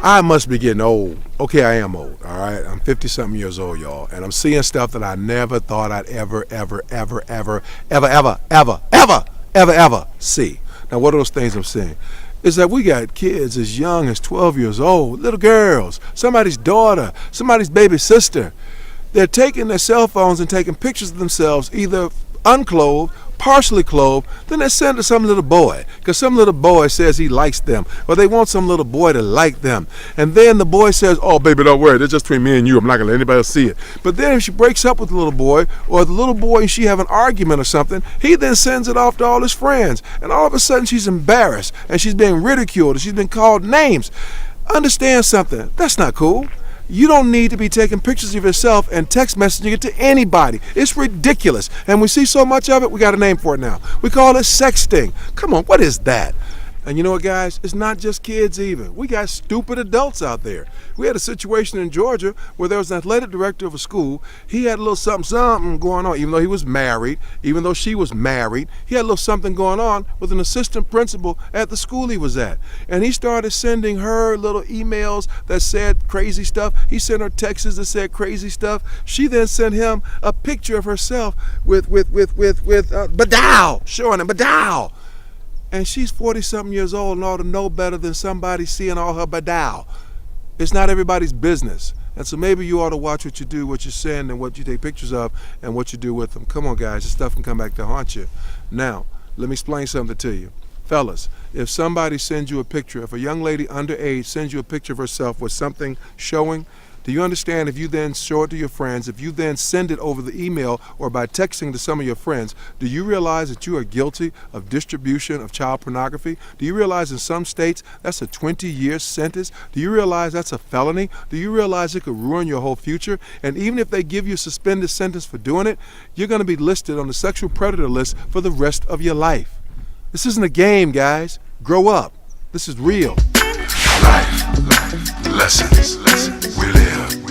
I must be getting old. Okay, I am old, all right? I'm 50-something years old, y'all, and I'm seeing stuff that I never thought I'd ever see. Now, what are those things I'm seeing? Is that we got kids as young as 12 years old, little girls, somebody's daughter, somebody's baby sister. They're taking their cell phones and taking pictures of themselves, either unclothed, partially clothed, then they send to some little boy, because some little boy says he likes them, or they want some little boy to like them. And then the boy says, oh, baby, don't worry, it's just between me and you, I'm not going to let anybody else see it. But then if she breaks up with the little boy, or the little boy and she have an argument or something, he then sends it off to all his friends. And all of a sudden she's embarrassed, and she's being ridiculed, and she's been called names. Understand something, that's not cool. You don't need to be taking pictures of yourself and text messaging it to anybody. It's ridiculous. And we see so much of it, we got a name for it now. We call it sexting. Come on, what is that? And you know what, guys? It's not just kids even. We got stupid adults out there. We had a situation in Georgia where there was an athletic director of a school. He had a little something going on, even though he was married, even though she was married. He had a little something going on with an assistant principal at the school he was at. And he started sending her little emails that said crazy stuff. He sent her texts that said crazy stuff. She then sent him a picture of herself with Badow, showing him Badow. And she's 40-something years old and ought to know better than somebody seeing all her badow. It's not everybody's business. And so maybe you ought to watch what you do, what you send, and what you take pictures of, and what you do with them. Come on, guys, this stuff can come back to haunt you. Now, let me explain something to you. Fellas, if somebody sends you a picture, if a young lady underage sends you a picture of herself with something showing, do you understand if you then show it to your friends, if you then send it over the email or by texting to some of your friends, do you realize that you are guilty of distribution of child pornography? Do you realize in some states that's a 20-year sentence? Do you realize that's a felony? Do you realize it could ruin your whole future? And even if they give you a suspended sentence for doing it, you're going to be listed on the sexual predator list for the rest of your life. This isn't a game, guys. Grow up. This is real. Life, lessons, we live.